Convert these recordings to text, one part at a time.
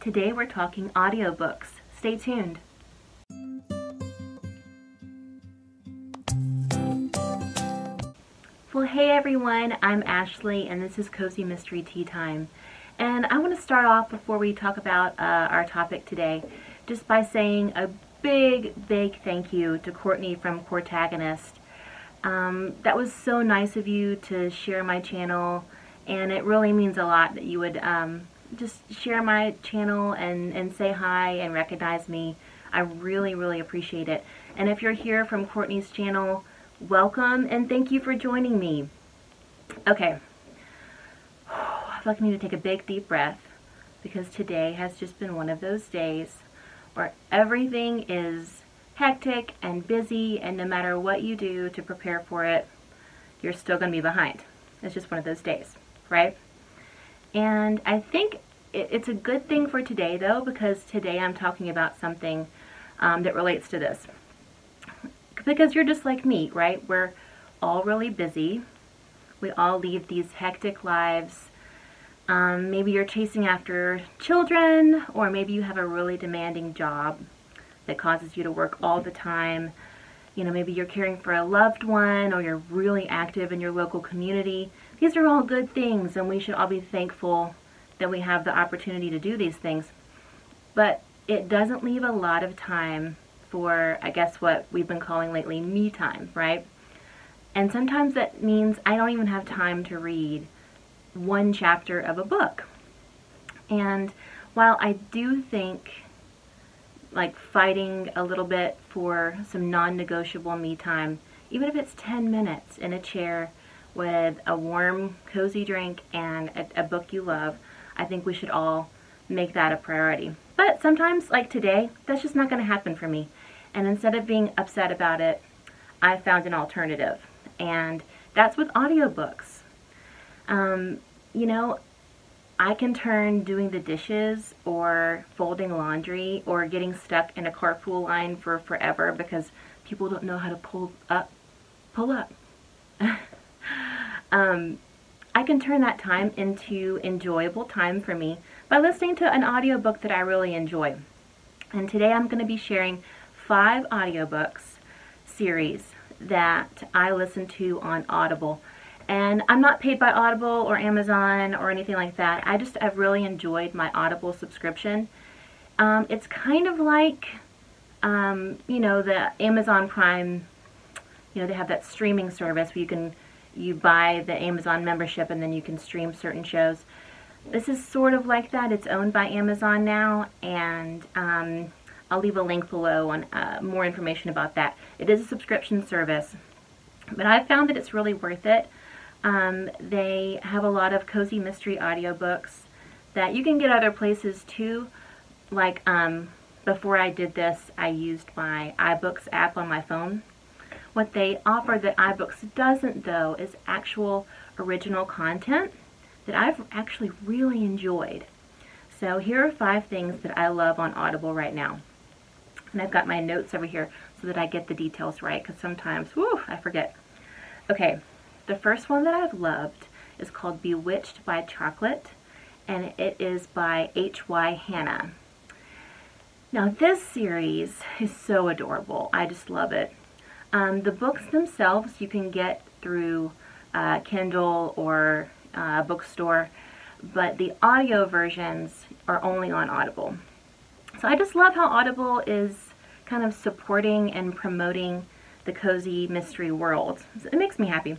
Today we're talking audiobooks. Stay tuned. Well, hey everyone, I'm Ashley and this is Cozy Mystery Tea Time. And I want to start off before we talk about our topic today just by saying a big thank you to Courtney from Courtagonist. That was so nice of you to share my channel, and it really means a lot that you would just share my channel and say hi and recognize me. I really appreciate it. And if you're here from Courtney's channel, welcome and thank you for joining me. Okay, I feel like I need to take a big deep breath because today has just been one of those days where everything is hectic and busy, and no matter what you do to prepare for it, you're still going to be behind. It's just one of those days, right? And I think it's a good thing for today, though, because today I'm talking about something that relates to this. Because you're just like me, right? We're all really busy. We all lead these hectic lives. Maybe you're chasing after children, or maybe you have a really demanding job that causes you to work all the time. You know, maybe you're caring for a loved one, or you're really active in your local community. These are all good things, and we should all be thankful that we have the opportunity to do these things. But it doesn't leave a lot of time for, I guess, what we've been calling lately me time, right? And sometimes that means I don't even have time to read one chapter of a book. And while I do think like fighting a little bit for some non-negotiable me time, even if it's 10 minutes in a chair with a warm, cozy drink and a book you love, I think we should all make that a priority. But sometimes, like today, that's just not going to happen for me. And instead of being upset about it, I found an alternative. And that's with audiobooks. You know, I can turn doing the dishes or folding laundry or getting stuck in a carpool line for forever because people don't know how to pull up. I can turn that time into enjoyable time for me by listening to an audiobook that I really enjoy. And today I'm going to be sharing 5 audiobooks series that I listen to on Audible. And I'm not paid by Audible or Amazon or anything like that. I've really enjoyed my Audible subscription. It's kind of like, you know, the Amazon Prime, you know, they have that streaming service where you buy the Amazon membership and then you can stream certain shows. This is sort of like that. It's owned by Amazon now, and I'll leave a link below on more information about that. It is a subscription service, but I've found that it's really worth it. They have a lot of cozy mystery audiobooks that you can get other places too. Like before I did this, I used my iBooks app on my phone. What they offer that iBooks doesn't, though, is actual original content that I've actually really enjoyed. So here are 5 things that I love on Audible right now. And I've got my notes over here so that I get the details right, because sometimes, whew, I forget. Okay. The first one that I've loved is called Bewitched by Chocolate, and it is by H.Y. Hannah. Now this series is so adorable. I just love it. The books themselves you can get through Kindle or bookstore, but the audio versions are only on Audible. So I just love how Audible is kind of supporting and promoting the cozy mystery world. It makes me happy.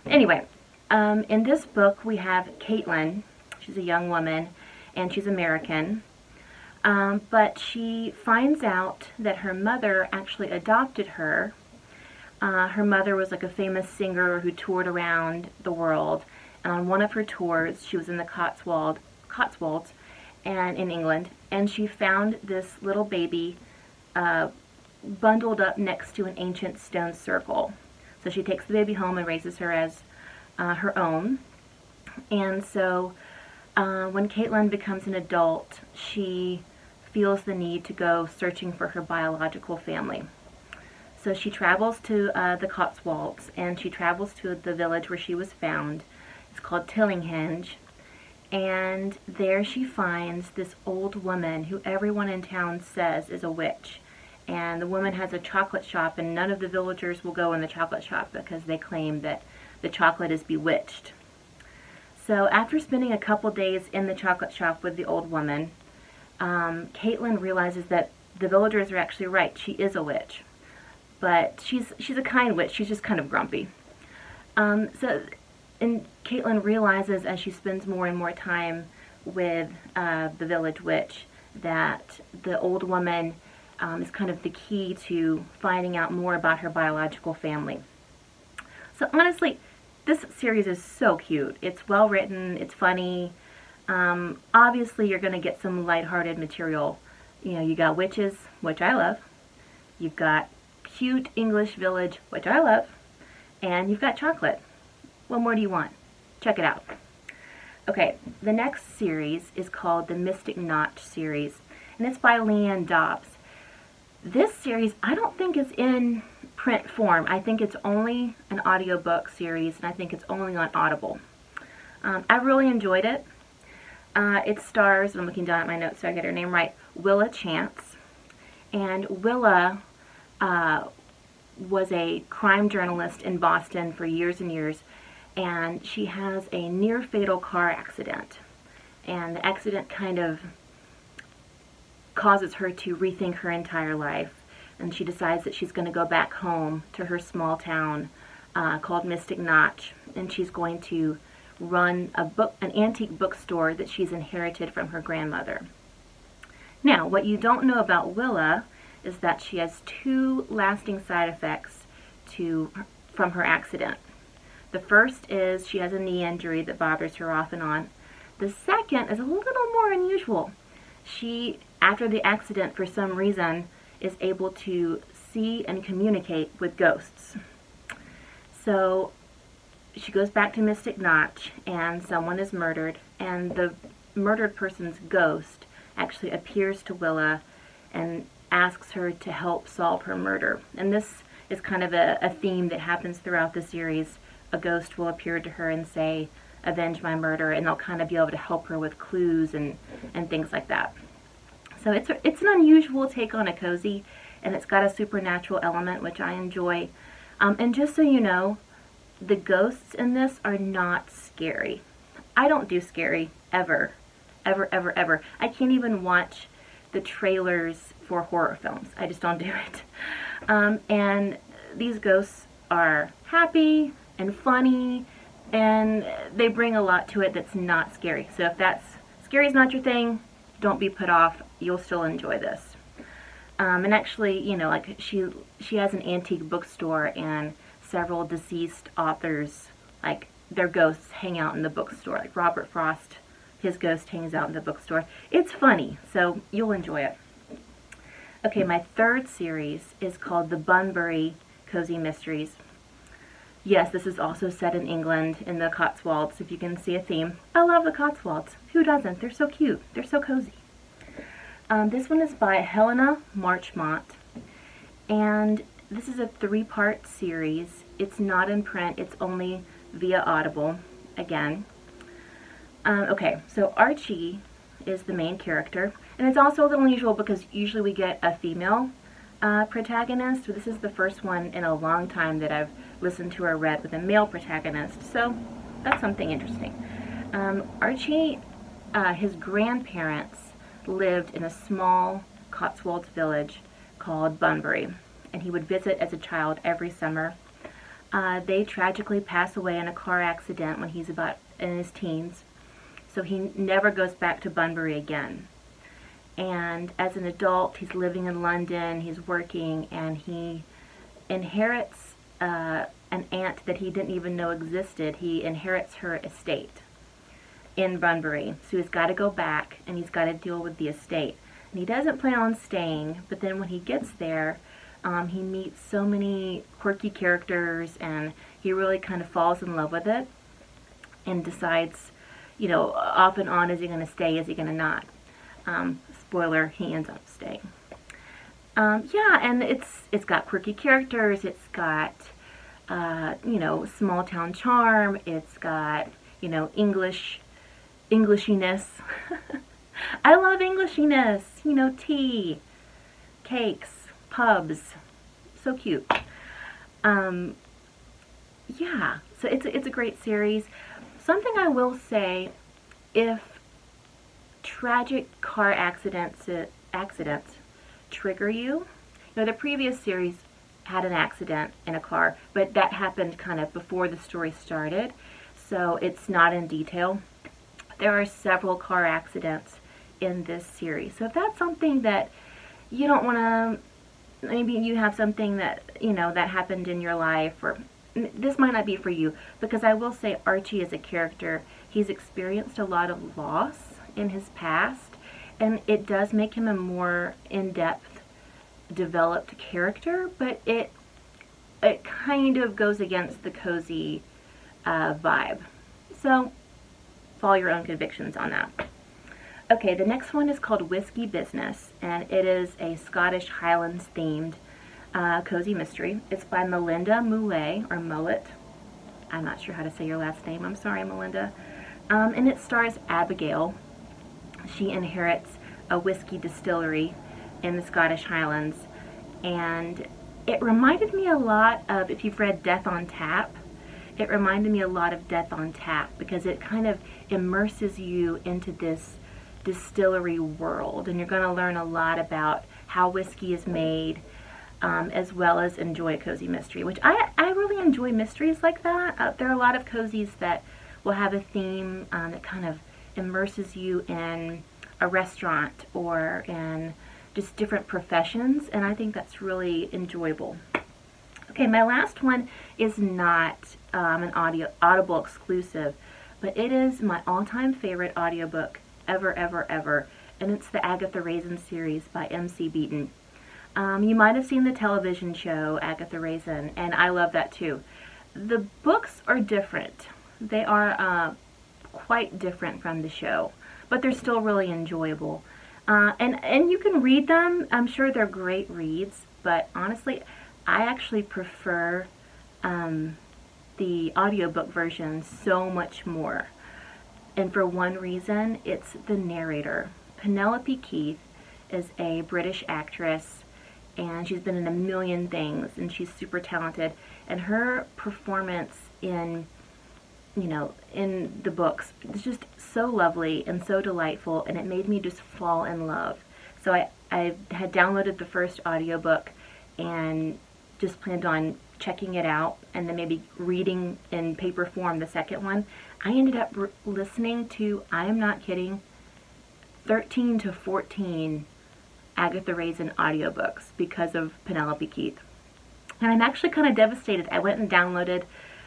Anyway, in this book we have Caitlin. She's a young woman and she's American, but she finds out that her mother actually adopted her. Her mother was like a famous singer who toured around the world, and on one of her tours she was in the Cotswolds and in England, and she found this little baby bundled up next to an ancient stone circle. So she takes the baby home and raises her as her own. And so when Caitlin becomes an adult, she feels the need to go searching for her biological family. So she travels to the Cotswolds, and she travels to the village where she was found. It's called Tillinghenge. And there she finds this old woman who everyone in town says is a witch. And the woman has a chocolate shop, and none of the villagers will go in the chocolate shop because they claim that the chocolate is bewitched. So after spending a couple days in the chocolate shop with the old woman, Caitlin realizes that the villagers are actually right. She is a witch. But she's a kind witch. She's just kind of grumpy. And Caitlin realizes as she spends more and more time with the village witch that the old woman is kind of the key to finding out more about her biological family. So honestly, this series is so cute. It's well written, it's funny. Obviously you're going to get some lighthearted material. You know, you got witches, which I love. You've got cute English village, which I love. And you've got chocolate. What more do you want? Check it out. Okay, the next series is called the Mystic Notch series, and it's by Leanne Dobbs. This series, I don't think is in print form. I think it's only an audiobook series, and I think it's only on Audible. I really enjoyed it. It stars, and I'm looking down at my notes so I get her name right, Willa Chance. And Willa was a crime journalist in Boston for years and years, and she has a near-fatal car accident. And the accident kind of causes her to rethink her entire life, and she decides that she's going to go back home to her small town called Mystic Notch, and she's going to run an antique bookstore that she's inherited from her grandmother. Now, what you don't know about Willa is that she has two lasting side effects from her accident. The first is she has a knee injury that bothers her off and on. The second is a little more unusual. She, after the accident, for some reason, is able to see and communicate with ghosts. So she goes back to Mystic Notch, and someone is murdered, and the murdered person's ghost actually appears to Willa and asks her to help solve her murder. And this is kind of a theme that happens throughout the series. A ghost will appear to her and say, "Avenge my murder," and they'll kind of be able to help her with clues and things like that. So it's an unusual take on a cozy, and it's got a supernatural element, which I enjoy. And just so you know, the ghosts in this are not scary. I don't do scary, ever. Ever, ever, ever. I can't even watch the trailers for horror films. I just don't do it. And these ghosts are happy and funny, and they bring a lot to it that's not scary. So if scary is not your thing, don't be put off. You'll still enjoy this. And actually, you know, like she has an antique bookstore, and several deceased authors, like their ghosts hang out in the bookstore. Like Robert Frost, his ghost hangs out in the bookstore. It's funny, so you'll enjoy it. Okay, my third series is called the Bunbury Cozy Mysteries. Yes, this is also set in England, in the Cotswolds, if you can see a theme. I love the Cotswolds. Who doesn't? They're so cute. They're so cozy. This one is by Helena Marchmont, and this is a 3-part series. It's not in print. It's only via Audible, again. Okay, so Archie is the main character, and it's also a little unusual because usually we get a female protagonist. This is the first one in a long time that I've listened to or read with a male protagonist, so that's something interesting. Archie, his grandparents lived in a small Cotswolds village called Bunbury, and he would visit as a child every summer. They tragically pass away in a car accident when he's about in his teens, so he never goes back to Bunbury again. And as an adult, he's living in London, he's working, and he inherits an aunt that he didn't even know existed. He inherits her estate in Bunbury. So he's got to go back, and he's got to deal with the estate. And he doesn't plan on staying, but then when he gets there, he meets so many quirky characters, and he really kind of falls in love with it and decides, you know, off and on, is he going to stay, is he going to not? Spoiler, he ends up staying. Yeah, and it's got quirky characters, it's got, you know, small town charm, it's got, you know, English Englishiness. I love Englishiness. You know, tea, cakes, pubs. So cute. Yeah, so it's a great series. Something I will say, if tragic car accidents trigger you, you know, the previous series had an accident in a car, but that happened kind of before the story started, so it's not in detail. There are several car accidents in this series, so if that's something that you don't want to, maybe you have something that, you know, that happened in your life, or this might not be for you, because I will say Archie as a character, he's experienced a lot of loss in his past, and it does make him a more in-depth, developed character, but it kind of goes against the cozy vibe. So, follow your own convictions on that. Okay, the next one is called Whiskey Business, and it is a Scottish Highlands themed cozy mystery. It's by Melinda Moulay, or Mullet. I'm not sure how to say your last name. I'm sorry, Melinda. And it stars Abigail. She inherits a whiskey distillery in the Scottish Highlands, and it reminded me a lot of, if you've read Death on Tap, it reminded me a lot of Death on Tap, because it kind of immerses you into this distillery world, and you're going to learn a lot about how whiskey is made, as well as enjoy a cozy mystery, which I really enjoy mysteries like that. There are a lot of cozies that will have a theme that kind of immerses you in a restaurant or in just different professions, and I think that's really enjoyable. Okay, my last one is not an Audible exclusive, but it is my all-time favorite audiobook ever, and it's the Agatha Raisin series by MC Beaton. You might have seen the television show Agatha Raisin, and I love that too. The books are different. They are quite different from the show, but they're still really enjoyable. And you can read them. I'm sure they're great reads, but honestly, I actually prefer the audiobook version so much more. And for one reason, it's the narrator. Penelope Keith is a British actress, and she's been in a million things, and she's super talented, and her performance in, you know, in the books is just so lovely and so delightful, and it made me just fall in love. So I had downloaded the first audiobook and just planned on checking it out and then maybe reading in paper form the second one. I ended up listening to, I am not kidding, 13 to 14 Agatha Raisin audiobooks because of Penelope Keith. And I'm actually kind of devastated. I went and downloaded,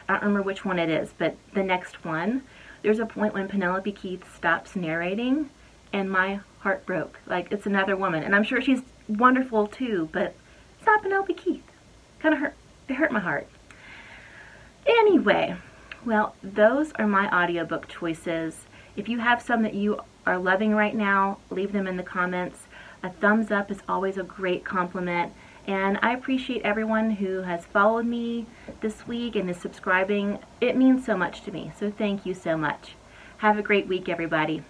I don't remember which one it is, but the next one, there's a point when Penelope Keith stops narrating, and my heart broke. Like, it's another woman, and I'm sure she's wonderful too, but it's not Penelope Keith. Kind of hurt. It hurt my heart. Anyway, well, those are my audiobook choices. If you have some that you are loving right now, leave them in the comments. A thumbs up is always a great compliment, and I appreciate everyone who has followed me this week and is subscribing. It means so much to me, so thank you so much. Have a great week, everybody.